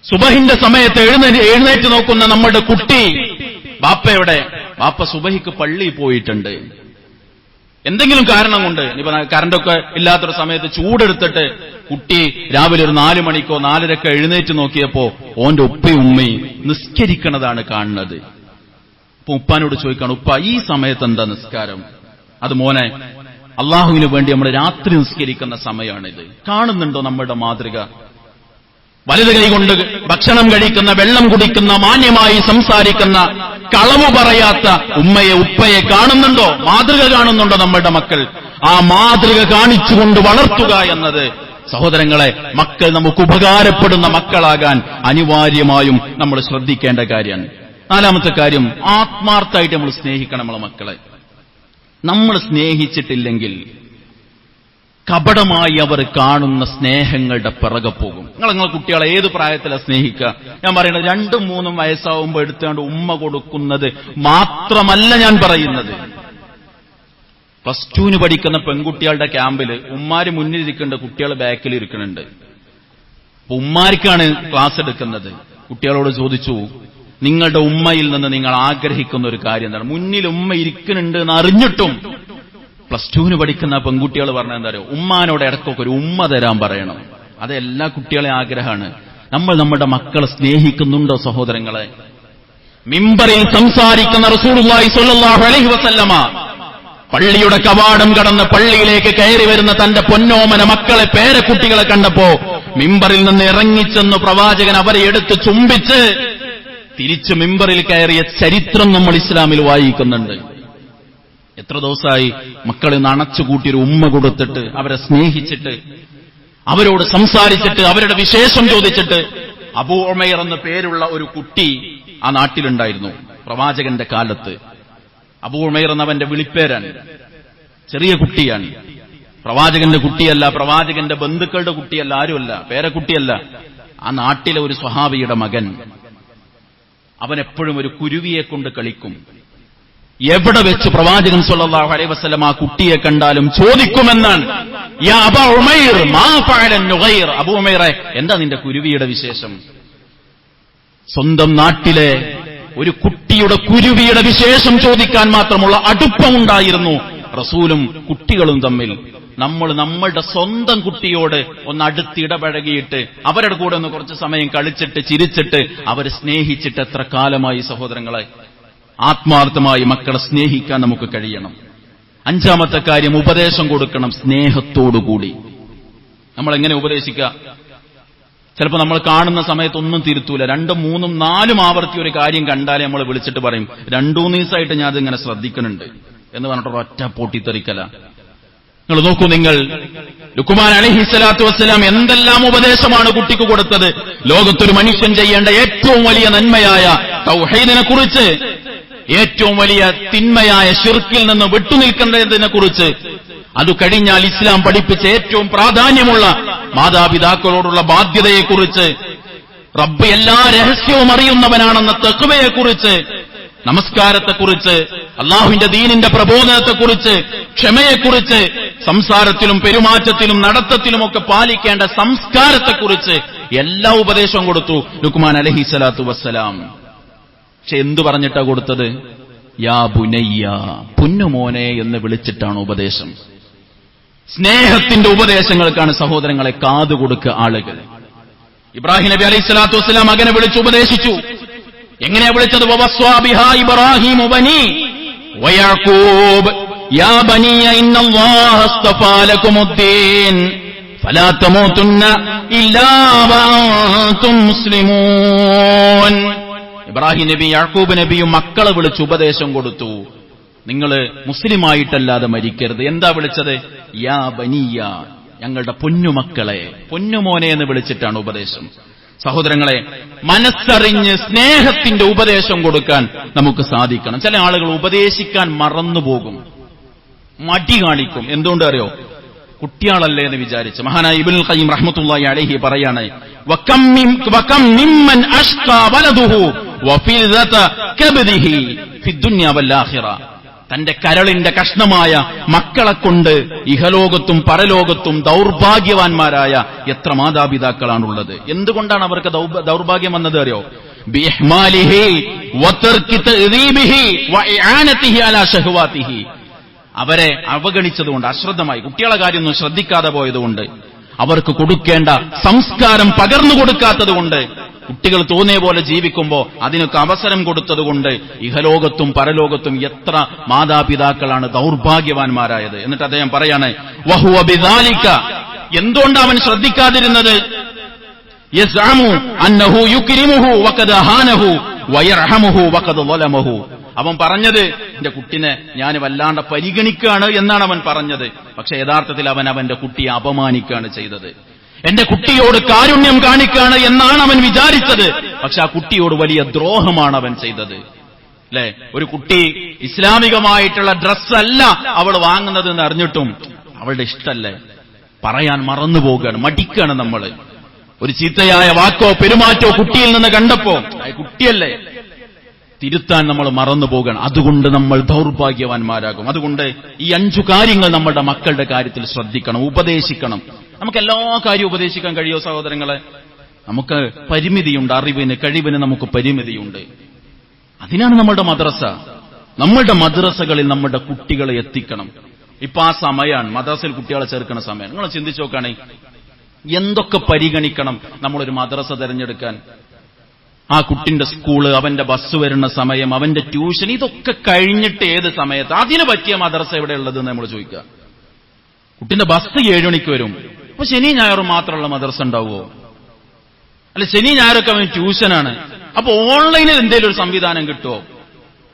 സുബഹിന്റെ സമയത്ത് എഴുന്നേറ്റ് നോക്കുന്ന നമ്മുടെ കുട്ടി, ബാപ്പയുടെ ബാപ്പ സുബഹിക്ക് പള്ളിയിൽ പോയിട്ടുണ്ട്, എന്തെങ്കിലും കാരണം കൊണ്ട്, ഇനിയിപ്പോ കറണ്ടൊക്കെ ഇല്ലാത്തൊരു സമയത്ത് ചൂടെടുത്തിട്ട് കുട്ടി രാവിലെ ഒരു 4 മണിക്കോ 4:30 എഴുന്നേറ്റ് നോക്കിയപ്പോ ഓന്റെ ഉപ്പയും ഉമ്മയും നിസ്കരിക്കണതാണ് കാണുന്നത്. അപ്പൊ ഉപ്പാനോട് ചോദിക്കാണ്, ഉപ്പ ഈ സമയത്ത് എന്താ നിസ്കാരം? അത് മോനെ, അള്ളാഹുവിന് വേണ്ടി നമ്മൾ രാത്രി നിസ്കരിക്കുന്ന സമയമാണിത്. കാണുന്നുണ്ടോ നമ്മുടെ മാതൃക? വലത് കൈകൊണ്ട് ഭക്ഷണം കഴിക്കുന്ന, വെള്ളം കുടിക്കുന്ന, മാന്യമായി സംസാരിക്കുന്ന, കളവ് പറയാത്ത ഉമ്മയെ ഉപ്പയെ കാണുന്നുണ്ടോ? മാതൃക കാണുന്നുണ്ടോ നമ്മുടെ മക്കൾ? ആ മാതൃക കാണിച്ചുകൊണ്ട് വളർത്തുക എന്നത് സഹോദരങ്ങളെ, മക്കൾ നമുക്ക് ഉപകാരപ്പെടുന്ന മക്കളാകാൻ അനിവാര്യമായും നമ്മൾ ശ്രദ്ധിക്കേണ്ട കാര്യമാണ്. 4ാമത്തെ കാര്യം, ആത്മാർത്ഥമായിട്ട് നമ്മൾ സ്നേഹിക്കണം നമ്മളെ മക്കളെ. നമ്മൾ സ്നേഹിച്ചിട്ടില്ലെങ്കിൽ കപടമായി അവർ കാണുന്ന സ്നേഹങ്ങളുടെ പിറകെ പോകും. നിങ്ങളെ കുട്ടികളെ ഏത് പ്രായത്തിലാണ് സ്നേഹിക്കുക? ഞാൻ പറയുന്നത് 2-3 വയസ്സാവുമ്പോൾ എടുത്തുകൊണ്ട് ഉമ്മ കൊടുക്കുന്നത് മാത്രമല്ല ഞാൻ പറയുന്നത്. +2 പഠിക്കുന്ന പെൺകുട്ടികളുടെ ക്യാമ്പിൽ ഉമ്മാര് മുന്നിലിരിക്കേണ്ട കുട്ടികൾ ബാക്കിൽ ഇരിക്കുന്നുണ്ട്. അപ്പൊ ഉമ്മാർക്കാണ് ക്ലാസ് എടുക്കുന്നത്. കുട്ടികളോട് ചോദിച്ചു, നിങ്ങളുടെ ഉമ്മയിൽ നിന്ന് നിങ്ങൾ ആഗ്രഹിക്കുന്ന ഒരു കാര്യം എന്താണ്? മുന്നിൽ ഉമ്മ ഇരിക്കുന്നുണ്ട് എന്ന് അറിഞ്ഞിട്ടും +2 പഠിക്കുന്ന പെൺകുട്ടികൾ പറഞ്ഞ എന്താ പറയുക? ഉമ്മാനോട് ഇടയ്ക്കൊക്കെ ഒരു ഉമ്മ തരാൻ പറയണം. അത് എല്ലാ കുട്ടികളെ ആഗ്രഹമാണ്. നമ്മൾ നമ്മുടെ മക്കളെ സ്നേഹിക്കുന്നുണ്ടോ സഹോദരങ്ങളെ? മിമ്പറിൽ സംസാരിക്കുന്ന റസൂലുള്ളാഹി സ്വല്ലല്ലാഹു അലൈഹി വസല്ലമ പള്ളിയുടെ കവാടം കടന്ന് പള്ളിയിലേക്ക് കയറി വരുന്ന തന്റെ പൊന്നോമന മക്കളെ, പേരക്കുട്ടികളെ കണ്ടപ്പോ മിമ്പറിൽ നിന്ന് ഇറങ്ങിച്ചെന്ന് പ്രവാചകൻ അവരെ എടുത്ത് ചുംബിച്ച് തിരിച്ച് മിമ്പറിൽ കയറിയ ചരിത്രം നമ്മൾ ഇസ്ലാമിൽ വായിക്കുന്നുണ്ട്. എത്ര ദിവസമായി മക്കളെ നണച്ചുകൂട്ടിയൊരു ഉമ്മ കൊടുത്തിട്ട്, അവരെ സ്നേഹിച്ചിട്ട്, അവരോട് സംസാരിച്ചിട്ട്, അവരുടെ വിശേഷം ചോദിച്ചിട്ട്. അബൂ ഉമൈർ എന്ന പേരുള്ള ഒരു കുട്ടി ആ നാട്ടിലുണ്ടായിരുന്നു പ്രവാചകന്റെ കാലത്ത്. അബൂ ഉമൈർ എന്നവന്റെ വിളിപ്പേരാണ്. ചെറിയ കുട്ടിയാണ്, പ്രവാചകന്റെ കുട്ടിയല്ല, പ്രവാചകന്റെ ബന്ധുക്കളുടെ കുട്ടിയല്ല, ആരുമല്ല, പേരക്കുട്ടിയല്ല. ആ നാട്ടിലെ ഒരു സ്വഹാബിയുടെ മകൻ. അവൻ എപ്പോഴും ഒരു കുരുവിയെ കൊണ്ട് കളിക്കും. എവിടെ വെച്ച് പ്രവാചകൻ സ്വല്ലല്ലാഹു അലൈഹി വസല്ലം ആ കുട്ടിയെ കണ്ടാലും ചോദിക്കുമെന്നാണ്, യാ അബൂ ഉമൈർ മാ ഫഅല നുഗൈർ, അബൂ ഉമൈറെ എന്താ നിന്റെ കുരുവിയുടെ വിശേഷം? സ്വന്തം നാട്ടിലെ ഒരു കുട്ടിയുടെ കുരുവിയുടെ വിശേഷം ചോദിക്കാൻ മാത്രമുള്ള അടുപ്പമുണ്ടായിരുന്നു റസൂലും കുട്ടികളും തമ്മിൽ. നമ്മൾ നമ്മളുടെ സ്വന്തം കുട്ടിയോട് ഒന്ന് അടുത്തിടപഴകിയിട്ട് അവരുടെ കൂടെ ഒന്ന് കുറച്ച് സമയം കളിച്ചിട്ട് ചിരിച്ചിട്ട് അവരെ സ്നേഹിച്ചിട്ട് എത്ര കാലമായി സഹോദരങ്ങളെ? ആത്മാർത്ഥമായി മക്കളെ സ്നേഹിക്കാൻ നമുക്ക് കഴിയണം. 5ാമത്തെ കാര്യം, ഉപദേശം കൊടുക്കണം സ്നേഹത്തോടുകൂടി. നമ്മളെങ്ങനെ ഉപദേശിക്കുക? ചിലപ്പോൾ നമ്മൾ കാണുന്ന സമയത്തൊന്നും തിരുത്തൂല. 2, 3, 4 ആവർത്തി ഒരു കാര്യം കണ്ടാലേ നമ്മൾ വിളിച്ചിട്ട് പറയും, 2-3 ദിവസമായിട്ട് ഞാൻ അതിങ്ങനെ ശ്രദ്ധിക്കുന്നുണ്ട് എന്ന് പറഞ്ഞിട്ട് ഒറ്റ പൊട്ടിത്തെറിക്കല. നിങ്ങൾ നോക്കൂ, നിങ്ങൾ ലുക്മാൻ അലൈഹിസ്സലാത്തു വസ്സലാം എന്തെല്ലാം ഉപദേശമാണ് കുട്ടിക്ക് കൊടുത്തത്. ലോകത്തൊരു മനുഷ്യൻ ചെയ്യേണ്ട ഏറ്റവും വലിയ നന്മയായ തൗഹീദിനെ കുറിച്ച്, ഏറ്റവും വലിയ തിന്മയായ ശിർക്കിൽ നിന്ന് വിട്ടുനിൽക്കേണ്ടതിനെ കുറിച്ച്, അത് കഴിഞ്ഞാൽ ഇസ്ലാം പഠിപ്പിച്ച ഏറ്റവും പ്രാധാന്യമുള്ള മാതാപിതാക്കളോടുള്ള ബാധ്യതയെക്കുറിച്ച്, റബ്ബ് എല്ലാ രഹസ്യവും അറിയുന്നവനാണെന്ന തഖ്വയെക്കുറിച്ച്, നമസ്കാരത്തെക്കുറിച്ച്, അള്ളാഹുവിന്റെ ദീനിന്റെ പ്രബോധനത്തെക്കുറിച്ച്, ക്ഷമയെക്കുറിച്ച്, സംസാരത്തിലും പെരുമാറ്റത്തിലും നടത്തത്തിലുമൊക്കെ പാലിക്കേണ്ട സംസ്കാരത്തെക്കുറിച്ച് എല്ലാ ഉപദേശവും കൊടുത്തു ലുക്മാൻ അലൈഹിസ്സലാത്തു വസ്സലാം. പക്ഷെ എന്തു പറഞ്ഞിട്ടാ കൊടുത്തത്? യാ ബുനയ്യ, പൊന്നുമോനെ എന്ന് വിളിച്ചിട്ടാണ് ഉപദേശം. സ്നേഹത്തിന്റെ ഉപദേശങ്ങൾക്കാണ് സഹോദരങ്ങളെ കാതുകൊടുക്കുക ആളുകൾ. ഇബ്രാഹിം നബി അലൈഹിസ്സലാത്തു വസ്സലാം മകനെ വിളിച്ച് ഉപദേശിച്ചു. എങ്ങനെയാ വിളിച്ചത്? വവസ്വാ ബിഹാ ഇബ്രാഹിമു ബനി വയഅഖൂബ് യാ ബനിയ ഇന്നല്ലാഹ അസ്തഫാ ലകുമുദ്ദീൻ ഫലാ തമൂതുന്ന ഇല്ലാ വഅൻതും മുസ്ലിമൂൻ. ഇബ്രാഹിം നബി യാക്കൂബ് നബിയും മക്കളെ വിളിച്ച് ഉപദേശം കൊടുത്തു. നിങ്ങൾ മുസ്ലിമായിട്ടല്ലാതെ മരിക്കരുത്. എന്താ വിളിച്ചത്? യാ ബനിയ, ഞങ്ങളുടെ പൊന്നുമക്കളെ, പൊന്നുമോനെ എന്ന് വിളിച്ചിട്ടാണ് ഉപദേശം. സഹോദരങ്ങളെ, മനസ്സറിഞ്ഞ് സ്നേഹത്തിന്റെ ഉപദേശം കൊടുക്കാൻ നമുക്ക് സാധിക്കണം. ചില ആളുകൾ ഉപദേശിക്കാൻ മറന്നുപോകും, മടി കാണിക്കും. എന്തുകൊണ്ട് അറിയോ? കുട്ടിയാളല്ലേ എന്ന് വിചാരിച്ച്. മഹാനായ ഇബ്നുൽ ഖയ്യിം റഹ്മത്തുള്ളാഹി അലൈഹി പറയാണ്, വകം മിമ്മൻ അഷ്ഖാ വലദുഹു വഫിദത കബ്ദിഹി ഫിദ്ദുനിയ വൽ ആഖിറ. തന്റെ കരളിന്റെ കഷ്ണമായ മക്കളെ കൊണ്ട് ഇഹലോകത്തും പരലോകത്തും ദൗർഭാഗ്യവാന്മാരായ എത്ര മാതാപിതാക്കളാണുള്ളത്. എന്തുകൊണ്ടാണ് അവർക്ക് ദൗർഭാഗ്യം വന്നത് അറിയോ? ബിഇഹ്മാലിഹി വതർകി തഅദീബിഹി വഇആനതിഹി അലാ ശഹവാതിഹി. അവരെ അവഗണിച്ചതുകൊണ്ട്, അശ്രദ്ധമായി കുട്ടികളെ കാര്യമൊന്നും ശ്രദ്ധിക്കാതെ പോയതുകൊണ്ട്, അവർക്ക് കൊടുക്കേണ്ട സംസ്കാരം പകർന്നു കൊടുക്കാത്തതുകൊണ്ട്, കുട്ടികൾ തോന്നിയ പോലെ ജീവിക്കുമ്പോൾ അതിനൊക്കെ അവസരം കൊടുത്തതുകൊണ്ട് ഇഹലോകത്തും പരലോകത്തും എത്ര മാതാപിതാക്കളാണ് ദൗർഭാഗ്യവാന്മാരായത്. എന്നിട്ട് അദ്ദേഹം പറയാണ്, വഹുവ ബിദാലിക, എന്തുകൊണ്ട് അവൻ ശ്രദ്ധിക്കാതിരുന്നത്? യസ്അമു അന്നഹു യുക്രിമുഹു വഖദ ഹാനഹു വയർഹമുഹു വഖദ ളലമഹു. അവൻ പറഞ്ഞത്, എന്റെ കുട്ടിനെ ഞാൻ വല്ലാണ്ട് പരിഗണിക്കുകയാണ് എന്നാണ് അവൻ പറഞ്ഞത്. പക്ഷെ യഥാർത്ഥത്തിൽ അവൻ അവന്റെ കുട്ടിയെ അപമാനിക്കുകയാണ് ചെയ്തത്. എന്റെ കുട്ടിയോട് കാരുണ്യം കാണിക്കുകയാണ് എന്നാണ് അവൻ വിചാരിച്ചത്. പക്ഷെ ആ കുട്ടിയോട് വലിയ ദ്രോഹമാണ് അവൻ ചെയ്തത്. അല്ലെ, ഒരു കുട്ടി ഇസ്ലാമികമായിട്ടുള്ള ഡ്രസ്സല്ല അവൾ വാങ്ങുന്നത് എന്ന് അറിഞ്ഞിട്ടും അവളുടെ ഇഷ്ടല്ലേ, പറയാൻ മറന്നു പോവുകയാണ്, മടിക്കുകയാണ് നമ്മൾ. ഒരു ചീത്തയായ വാക്കോ പെരുമാറ്റോ കുട്ടിയിൽ നിന്ന് കണ്ടപ്പോ, കുട്ടിയല്ലേ, തിരുത്താൻ നമ്മൾ മറന്നു പോകണം. അതുകൊണ്ട് നമ്മൾ ദൗർഭാഗ്യവാന്മാരാകും. അതുകൊണ്ട് ഈ 5 കാര്യങ്ങൾ നമ്മുടെ മക്കളുടെ കാര്യത്തിൽ ശ്രദ്ധിക്കണം, ഉപദേശിക്കണം. നമുക്ക് എല്ലാ കാര്യവും ഉപദേശിക്കാൻ കഴിയുമോ സഹോദരങ്ങളെ? നമുക്ക് പരിമിതിയുണ്ട്, അറിവിന് കഴിവിന് നമുക്ക് പരിമിതിയുണ്ട്. അതിനാണ് നമ്മുടെ മദ്രസ. നമ്മളുടെ മദ്രസകളിൽ നമ്മുടെ കുട്ടികളെ എത്തിക്കണം. ഇപ്പൊ ആ സമയമാണ് മദ്രസയിൽ കുട്ടികളെ ചേർക്കുന്ന സമയം. നിങ്ങൾ ചിന്തിച്ചു നോക്കുകയാണെങ്കിൽ എന്തൊക്കെ പരിഗണിക്കണം നമ്മളൊരു മദ്രസ തിരഞ്ഞെടുക്കാൻ. ആ കുട്ടിന്റെ സ്കൂള്, അവന്റെ ബസ് വരുന്ന സമയം, അവന്റെ ട്യൂഷൻ, ഇതൊക്കെ കഴിഞ്ഞിട്ട് ഏത് സമയത്ത് അതിന് പറ്റിയ മദ്രസ എവിടെയുള്ളതെന്ന് നമ്മൾ ചോദിക്കുക. കുട്ടിന്റെ ബസ് 7 മണിക്ക് വരും. അപ്പൊ ശനി ഞായറും മാത്രമുള്ള മദ്രസ ഉണ്ടാവുമോ? അല്ല, ശനി ഞായറൊക്കെ അവൻ ട്യൂഷനാണ്. അപ്പൊ ഓൺലൈനിൽ എന്തെങ്കിലും ഒരു സംവിധാനം കിട്ടുമോ?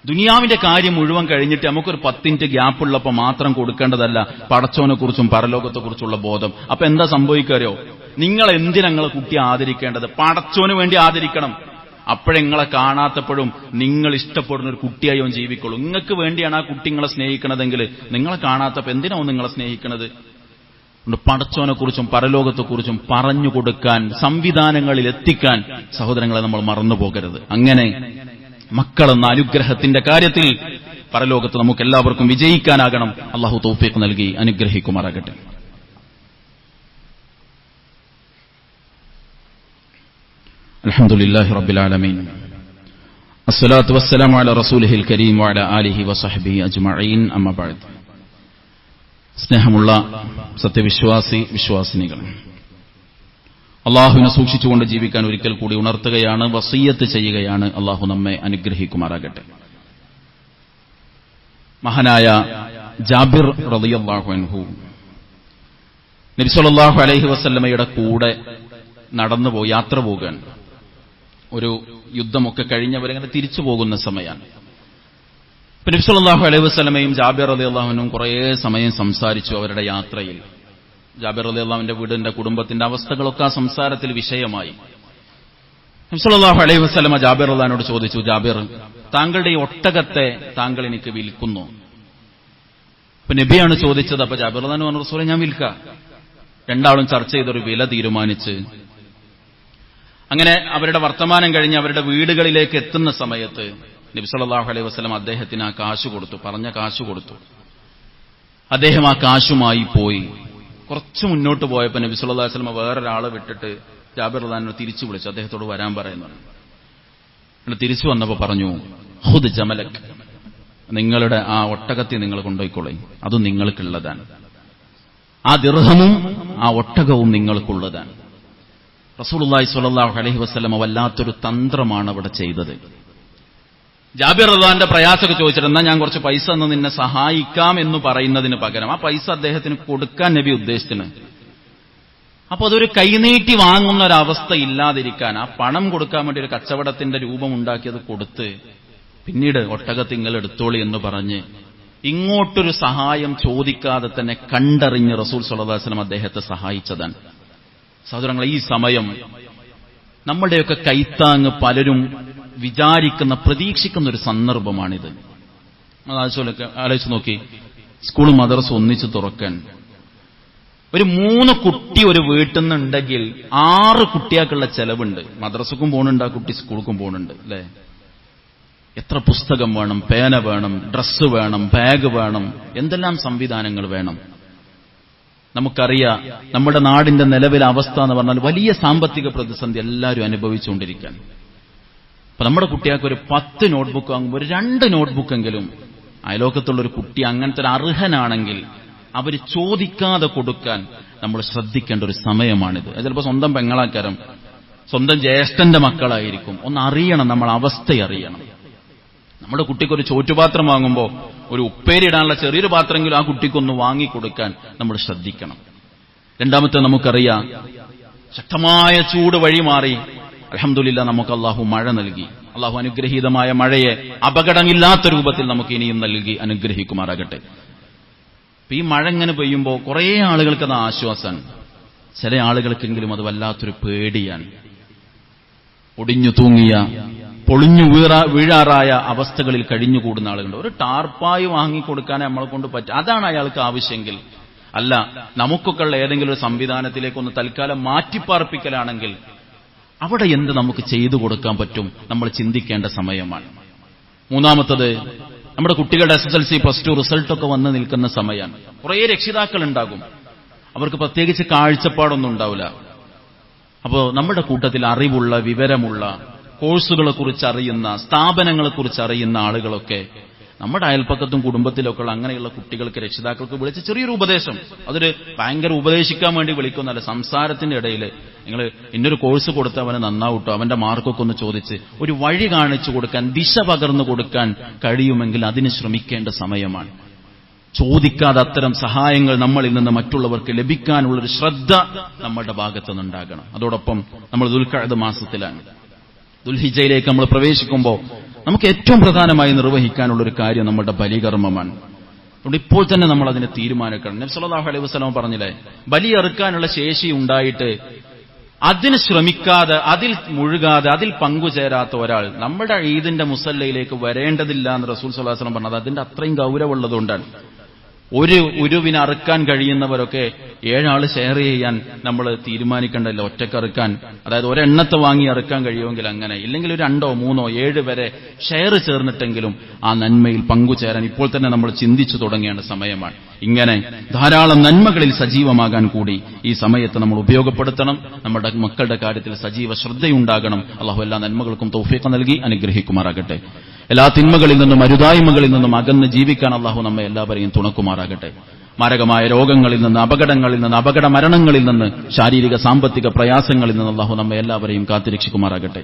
ദുനിയാവിന്റെ കാര്യം മുഴുവൻ കഴിഞ്ഞിട്ട് നമുക്കൊരു 10 മിനിറ്റ് ഗ്യാപ്പുള്ളപ്പോൾ മാത്രം കൊടുക്കേണ്ടതല്ല പടച്ചോനെ കുറിച്ചും പരലോകത്തെക്കുറിച്ചുള്ള ബോധം. അപ്പൊ എന്താ സംഭവിക്കാരോ? നിങ്ങൾ എന്തിനാ നിങ്ങളെ കുട്ടിയെ ആദരിക്കേണ്ടത്? പടച്ചോന് വേണ്ടി ആദരിക്കണം. അപ്പോഴെങ്ങളെ കാണാത്തപ്പോഴും നിങ്ങൾ ഇഷ്ടപ്പെടുന്ന ഒരു കുട്ടിയായി അവൻ ജീവിക്കുള്ളൂ. നിങ്ങൾക്ക് വേണ്ടിയാണ് ആ കുട്ടി നിങ്ങളെ സ്നേഹിക്കണതെങ്കിൽ നിങ്ങളെ കാണാത്തപ്പോൾ എന്തിനാവും നിങ്ങളെ സ്നേഹിക്കണത്? പടച്ചോനെക്കുറിച്ചും പരലോകത്തെക്കുറിച്ചും പറഞ്ഞു കൊടുക്കാൻ, സംവിധാനങ്ങളിൽ എത്തിക്കാൻ സഹോദരങ്ങളെ നമ്മൾ മറന്നു പോകരുത്. അങ്ങനെ മക്കളെന്ന അനുഗ്രഹത്തിന്റെ കാര്യത്തിൽ പരലോകത്ത് നമുക്ക് എല്ലാവർക്കും വിജയിക്കാനാകണം. അള്ളാഹു തൗഫീഖ് നൽകി അനുഗ്രഹിക്കുമാറാകട്ടെ. അൽഹംദുലില്ലാഹി റബ്ബിൽ ആലമീൻ, അസ്സലാത്തു വസ്സലാമു അലാ റസൂലിഹിൽ കരീം വഅലാ ആലിഹി വസഹ്ബിഹി അജ്മഈൻ, അമ്മാ ബഅദ്. സ്നേഹമുള്ള സത്യവിശ്വാസി വിശ്വാസിനികൾ, അള്ളാഹുവിനെ സൂക്ഷിച്ചുകൊണ്ട് ജീവിക്കാൻ ഒരിക്കൽ കൂടി ഉണർത്തുകയാണ്, വസിയ്യത്ത് ചെയ്യുകയാണ്. അള്ളാഹു നമ്മെ അനുഗ്രഹിക്കുമാറാകട്ടെ. മഹാനായ ജാബിർ റളിയല്ലാഹു അൻഹു നബി സല്ലല്ലാഹു അലൈഹി വസല്ലമയുടെ കൂടെ യാത്ര പോകാൻ, ഒരു യുദ്ധമൊക്കെ കഴിഞ്ഞവരങ്ങനെ തിരിച്ചു പോകുന്ന സമയമാണ്. നബി സല്ലല്ലാഹു അലൈഹി വസല്ലമയും ജാബിർ റളിയല്ലാഹു അൻഹും കുറേ സമയം സംസാരിച്ചു അവരുടെ യാത്രയിൽ. ജാബിർ റളിയല്ലാഹു അൻഹുവിന്റെ വീടിന്റെ കുടുംബത്തിന്റെ അവസ്ഥകളൊക്കെ ആ സംസാരത്തിൽ വിഷയമായി. നബി സല്ലല്ലാഹു അലൈഹി വസല്ലമ ജാബിർ റളിയല്ലാഹു അൻഹുവോട് ചോദിച്ചു, ജാബിർ, താങ്കളുടെ ഈ ഒട്ടകത്തെ താങ്കൾ എനിക്ക് വിൽക്കുന്നു? അപ്പൊ നബിയാണ് ചോദിച്ചത്. അപ്പൊ ജാബിർ റളിയല്ലാഹു അൻഹു പറഞ്ഞു, റസൂലേ, ഞാൻ വിൽക്കാം. രണ്ടാളും ചർച്ച ചെയ്തൊരു വില തീരുമാനിച്ച് അങ്ങനെ അവരുടെ വർത്തമാനം കഴിഞ്ഞ് അവരുടെ വീടുകളിലേക്ക് എത്തുന്ന സമയത്ത് നബി സല്ലല്ലാഹു അലൈഹി വസല്ലം അദ്ദേഹത്തിന് ആ കാശ് കൊടുത്തു, പറഞ്ഞ കാശ് കൊടുത്തു. അദ്ദേഹം ആ കാശുമായി പോയി. കുറച്ച് മുന്നോട്ട് പോയപ്പോൾ നബി സല്ലല്ലാഹു അലൈഹി വസല്ലം വേറൊരാളെ വിട്ടിട്ട് ജാബിർ റളിയല്ലാഹു അൻഹു തിരിച്ചു വിളിച്ചു, അദ്ദേഹത്തോട് വരാൻ പറയുന്നു. തിരിച്ചു വന്നപ്പോൾ പറഞ്ഞു, ഖുദ് ജമലക്, നിങ്ങളുടെ ആ ഒട്ടകത്തെ നിങ്ങൾ കൊണ്ടുപോയിക്കൊള്ളേ, അത് നിങ്ങൾക്കുള്ളതാണ്. ആ ദിർഹമും ആ ഒട്ടകവും നിങ്ങൾക്കുള്ളതാണ്. റസൂലുള്ളാഹി സ്വല്ലല്ലാഹു അലൈഹി വസല്ലം വല്ലാത്തൊരു തന്ത്രമാണ് അവിടെ ചെയ്തത്. ജാബിർ റളിയല്ലാഹുവിന്റെ പ്രയാസമൊക്കെ ചോദിച്ചിട്ട്, എന്നാ ഞാൻ കുറച്ച് പൈസ തന്ന് നിന്നെ സഹായിക്കാം എന്ന് പറയുന്നതിന് പകരം ആ പൈസ അദ്ദേഹത്തിന് കൊടുക്കാൻ നബി ഉദ്ദേശിച്ചിന്. അപ്പൊ അതൊരു കൈനീട്ടി വാങ്ങുന്ന ഒരവസ്ഥ ഇല്ലാതിരിക്കാൻ ആ പണം കൊടുക്കാൻ വേണ്ടി ഒരു കച്ചവടത്തിന്റെ രൂപം ഉണ്ടാക്കിയത് കൊടുത്ത് പിന്നീട് ഒട്ടകത്തിങ്ങൾ എടുത്തോളി എന്ന് പറഞ്ഞ് ഇങ്ങോട്ടൊരു സഹായം ചോദിക്കാതെ തന്നെ കണ്ടറിഞ്ഞ് റസൂൽ സ്വല്ലല്ലാഹു അലൈഹി വസല്ലം അദ്ദേഹത്തെ സഹായിച്ചതാണ്. സഹോദരങ്ങളെ, ഈ സമയം നമ്മുടെയൊക്കെ കൈത്താങ്ങ് പലരും വിചാരിക്കുന്ന, പ്രതീക്ഷിക്കുന്ന ഒരു സന്ദർഭമാണിത്. ആലോചിച്ച് നോക്കി, സ്കൂൾ മദ്രസ ഒന്നിച്ച് തുറക്കാൻ ഒരു 3 കുട്ടി ഒരു വീട്ടിൽ നിന്നുണ്ടെങ്കിൽ 6 കുട്ടിയാക്കുള്ള ചെലവുണ്ട്. മദ്രസക്കും പോകുന്നുണ്ട്, ആ കുട്ടി സ്കൂൾക്കും പോകുന്നുണ്ട്, അല്ലേ? എത്ര പുസ്തകം വേണം, പേന വേണം, ഡ്രസ്സ് വേണം, ബാഗ് വേണം, എന്തെല്ലാം സംവിധാനങ്ങൾ വേണം. നമുക്കറിയാം നമ്മുടെ നാടിന്റെ നിലവിലെ അവസ്ഥ എന്ന് പറഞ്ഞാൽ വലിയ സാമ്പത്തിക പ്രതിസന്ധി എല്ലാവരും അനുഭവിച്ചുകൊണ്ടിരിക്കുകയാണ്. അപ്പൊ നമ്മുടെ കുട്ടികൾക്ക് ഒരു 10 നോട്ട്ബുക്ക് വാങ്ങുമ്പോൾ ഒരു 2 നോട്ട്ബുക്കെങ്കിലും അയലോക്കത്തുള്ളൊരു കുട്ടി അങ്ങനത്തെ ഒരു അർഹനാണെങ്കിൽ അവർ ചോദിക്കാതെ കൊടുക്കാൻ നമ്മൾ ശ്രദ്ധിക്കേണ്ട ഒരു സമയമാണിത്. ചിലപ്പോൾ സ്വന്തം പെങ്ങളാക്കാരം, സ്വന്തം ജ്യേഷ്ഠന്റെ മക്കളായിരിക്കും. ഒന്ന് അറിയണം, നമ്മൾ അവസ്ഥ അറിയണം. നമ്മുടെ കുട്ടിക്കൊരു ചോറ്റുപാത്രം വാങ്ങുമ്പോൾ ഒരു ഉപ്പേരി ഇടാനുള്ള ചെറിയൊരു പാത്രമെങ്കിലും ആ കുട്ടിക്കൊന്ന് വാങ്ങിക്കൊടുക്കാൻ നമ്മൾ ശ്രദ്ധിക്കണം. രണ്ടാമത്തെ, നമുക്കറിയാം ശക്തമായ ചൂട് വഴി മാറി അൽഹംദുലില്ലാഹ് നമുക്ക് അള്ളാഹു മഴ നൽകി. അള്ളാഹു അനുഗ്രഹീതമായ മഴയെ അപകടമില്ലാത്ത രൂപത്തിൽ നമുക്ക് ഇനിയും നൽകി അനുഗ്രഹിക്കുമാറാകട്ടെ. ഈ മഴ ഇങ്ങനെ പെയ്യുമ്പോൾ കുറേ ആളുകൾക്ക് അത് ആശ്വാസമാണ്, ചില ആളുകൾക്കെങ്കിലും അത് വല്ലാത്തൊരു പേടിയാണ്. ഒടിഞ്ഞു തൂങ്ങിയ, പൊളിഞ്ഞു വീഴാറായ അവസ്ഥകളിൽ കഴിഞ്ഞുകൂടുന്ന ആളുകളുണ്ട്. ഒരു ടാർപ്പായി വാങ്ങിക്കൊടുക്കാനേ നമ്മളെ കൊണ്ട് പറ്റും, അതാണ് അയാൾക്ക് ആവശ്യമെങ്കിൽ. അല്ല, നമുക്കൊക്കെ ഉള്ള ഏതെങ്കിലും ഒരു സംവിധാനത്തിലേക്കൊന്ന് തൽക്കാലം മാറ്റിപ്പാർപ്പിക്കലാണെങ്കിൽ അവിടെ എന്ത് നമുക്ക് ചെയ്തു കൊടുക്കാൻ പറ്റും, നമ്മൾ ചിന്തിക്കേണ്ട സമയമാണ്. മൂന്നാമത്തത്, നമ്മുടെ കുട്ടികളുടെ SSLC +2 റിസൾട്ടൊക്കെ വന്ന് നിൽക്കുന്ന സമയമാണ്. കുറേ രക്ഷിതാക്കൾ ഉണ്ടാകും, അവർക്ക് പ്രത്യേകിച്ച് കാഴ്ചപ്പാടൊന്നും ഉണ്ടാവില്ല. അപ്പോൾ നമ്മുടെ കൂട്ടത്തിൽ അറിവുള്ള, വിവരമുള്ള, കോഴ്സുകളെക്കുറിച്ച് അറിയുന്ന, സ്ഥാപനങ്ങളെക്കുറിച്ച് അറിയുന്ന ആളുകളൊക്കെ നമ്മുടെ അയൽപ്പക്കത്തും കുടുംബത്തിലൊക്കെ ഉള്ള അങ്ങനെയുള്ള കുട്ടികൾക്ക്, രക്ഷിതാക്കൾക്ക് വിളിച്ച് ചെറിയൊരു ഉപദേശം, അതൊരു ഭയങ്കര ഉപദേശിക്കാൻ വേണ്ടി വിളിക്കുന്നതല്ല, സംസാരത്തിന്റെ ഇടയിൽ നിങ്ങൾ ഇന്നൊരു കോഴ്സ് കൊടുത്ത് അവനെ നന്നാവട്ടോ, അവന്റെ മാർക്കൊക്കെ ഒന്ന് ചോദിച്ച് ഒരു വഴി കാണിച്ചു കൊടുക്കാൻ, ദിശ പകർന്നു കൊടുക്കാൻ കഴിയുമെങ്കിൽ അതിന് ശ്രമിക്കേണ്ട സമയമാണ്. ചോദിക്കാതെ അത്തരം സഹായങ്ങൾ നമ്മളിൽ നിന്ന് മറ്റുള്ളവർക്ക് ലഭിക്കാനുള്ളൊരു ശ്രദ്ധ നമ്മുടെ ഭാഗത്തു നിന്നുണ്ടാകണം. അതോടൊപ്പം നമ്മൾ ദുൽഖഅദ് മാസത്തിലാണ്, ദുൽഹിജ്ജയിലേക്ക് നമ്മൾ പ്രവേശിക്കുമ്പോൾ നമുക്ക് ഏറ്റവും പ്രധാനമായി നിർവഹിക്കാനുള്ളൊരു കാര്യം നമ്മുടെ ബലികർമ്മമാണ്. അതുകൊണ്ട് ഇപ്പോൾ തന്നെ നമ്മൾ അതിനെ തീരുമാനിക്കണം. നബി സല്ലല്ലാഹു അലൈഹി വസല്ലം പറഞ്ഞില്ലേ, ബലി അറുക്കാനുള്ള ശേഷി ഉണ്ടായിട്ട് അതിന് ശ്രമിക്കാതെ, അതിൽ മുഴുകാതെ, അതിൽ പങ്കുചേരാത്ത ഒരാൾ നമ്മുടെ ഈദിന്റെ മുസല്ലയിലേക്ക് വരേണ്ടതില്ല എന്ന് റസൂൽ സ്വല്ലല്ലാഹു അലൈഹി വസല്ലം പറഞ്ഞത് അതിന്റെ അത്രയും ഗൗരവമുള്ളതുകൊണ്ടാണ്. ഒരു ഉരുവിന് അറുക്കാൻ കഴിയുന്നവരൊക്കെ 7 ആള് ഷെയർ ചെയ്യാൻ നമ്മൾ തീരുമാനിക്കേണ്ടല്ലോ, ഒറ്റക്കറുക്കാൻ. അതായത് ഒരെണ്ണത്തെ വാങ്ങി അറുക്കാൻ കഴിയുമെങ്കിൽ അങ്ങനെ, ഇല്ലെങ്കിൽ ഒരു 2, 3, 7 വരെ ഷെയർ ചേർന്നിട്ടെങ്കിലും ആ നന്മയിൽ പങ്കുചേരാൻ ഇപ്പോൾ തന്നെ നമ്മൾ ചിന്തിച്ചു തുടങ്ങേണ്ട സമയമാണ്. ഇങ്ങനെ ധാരാളം നന്മകളിൽ സജീവമാകാൻ കൂടി ഈ സമയത്ത് നമ്മൾ ഉപയോഗപ്പെടുത്തണം. നമ്മുടെ മക്കളുടെ കാര്യത്തിൽ സജീവ ശ്രദ്ധയുണ്ടാകണം. അള്ളാഹു എല്ലാ നന്മകൾക്കും തൗഫീഖ് നൽകി അനുഗ്രഹിക്കുമാറാകട്ടെ. എല്ലാ തിന്മകളിൽ നിന്നും, അരുതായ്മകളിൽ നിന്നും അകന്ന് ജീവിക്കാൻ അള്ളാഹു നമ്മെ എല്ലാവരെയും തുണക്കുമാറാകട്ടെ. മാരകമായ രോഗങ്ങളിൽ നിന്ന്, അപകടങ്ങളിൽ നിന്ന്, അപകട മരണങ്ങളിൽ നിന്ന്, ശാരീരിക സാമ്പത്തിക പ്രയാസങ്ങളിൽ നിന്ന് അള്ളാഹു നമ്മെ എല്ലാവരെയും കാത്തുരക്ഷിക്കുമാറാകട്ടെ.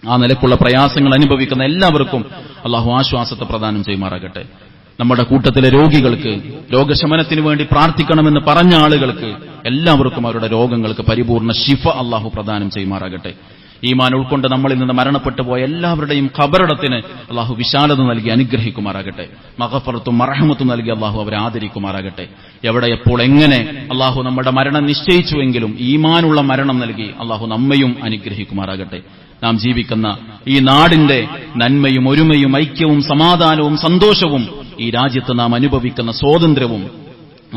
ആ നിലക്കുള്ള പ്രയാസങ്ങൾ അനുഭവിക്കുന്ന എല്ലാവർക്കും അള്ളാഹു ആശ്വാസത്തെ പ്രദാനം ചെയ്യുമാറാകട്ടെ. നമ്മുടെ കൂട്ടത്തിലെ രോഗികൾക്ക്, രോഗശമനത്തിന് വേണ്ടി പ്രാർത്ഥിക്കണമെന്ന് പറഞ്ഞ ആളുകൾക്ക് എല്ലാവർക്കും അവരുടെ രോഗങ്ങൾക്ക് പരിപൂർണ്ണ ശിഫ അള്ളാഹു പ്രദാനം ചെയ്യുമാറാകട്ടെ. ഈമാൻ ഉൾക്കൊണ്ട് നമ്മളിൽ നിന്ന് മരണപ്പെട്ടു പോയ എല്ലാവരുടെയും ഖബറിടത്തിന് അള്ളാഹു വിശാലത നൽകി അനുഗ്രഹിക്കുമാറാകട്ടെ. മഗ്ഫിറത്തും മർഹമത്തും നൽകി അള്ളാഹു അവരെ ആദരിക്കുമാറാകട്ടെ. എവിടെ എപ്പോൾ എങ്ങനെ അള്ളാഹു നമ്മുടെ മരണം നിശ്ചയിച്ചുവെങ്കിലും ഈമാനുള്ള മരണം നൽകി അള്ളാഹു നമ്മയും അനുഗ്രഹിക്കുമാറാകട്ടെ. നാം ജീവിക്കുന്ന ഈ നാടിന്റെ നന്മയും ഒരുമയും ഐക്യവും സമാധാനവും സന്തോഷവും ഈ രാജ്യത്ത് നാം അനുഭവിക്കുന്ന സ്വാതന്ത്ര്യവും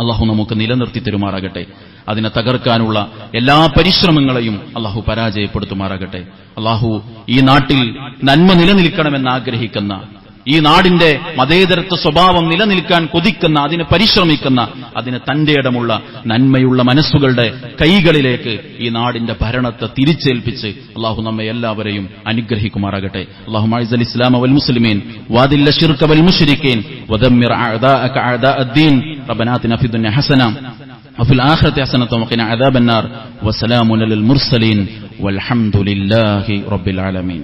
അള്ളാഹു നമുക്ക് നിലനിർത്തി തരുമാറാകട്ടെ. അതിനെ തകർക്കാനുള്ള എല്ലാ പരിശ്രമങ്ങളെയും അള്ളാഹു പരാജയപ്പെടുത്തുമാറാകട്ടെ. അള്ളാഹു ഈ നാട്ടിൽ നന്മ നിലനിൽക്കണമെന്ന് ആഗ്രഹിക്കുന്ന, ഈ നാടിന്റെ മതേതരത്വ സ്വഭാവം നിലനിൽക്കാൻ കൊതിക്കുന്ന, അതിന് പരിശ്രമിക്കുന്ന, അതിന് തന്റെ ഇടമുള്ള നന്മയുള്ള മനസ്സുകളുടെ കൈകളിലേക്ക് ഈ നാടിന്റെ ഭരണത്തെ തിരിച്ചേൽപ്പിച്ച് അള്ളാഹു നമ്മെ എല്ലാവരെയും അനുഗ്രഹിക്കുമാറാകട്ടെ. അല്ലാഹുമ്മ അഇസ്സൽ ഇസ്ലാമ വൽ മുസ്ലിമീൻ വഅദില്ല ശിർക വൽ മുശ്രിക്കീൻ വദമ്മിർ അഅദാഅക അഅദാഅദ്ദീൻ റബ്ബനാ ആതിനാ ഫിദ് ദുനിയ ഹസന വഫിൽ ആഖിറതി ഹസനത വഖിനാ അദാബന്നാർ വസലാമുൻ അലൽ മുർസലീൻ വൽഹംദുലില്ലാഹി റബ്ബിൽ ആലമീൻ.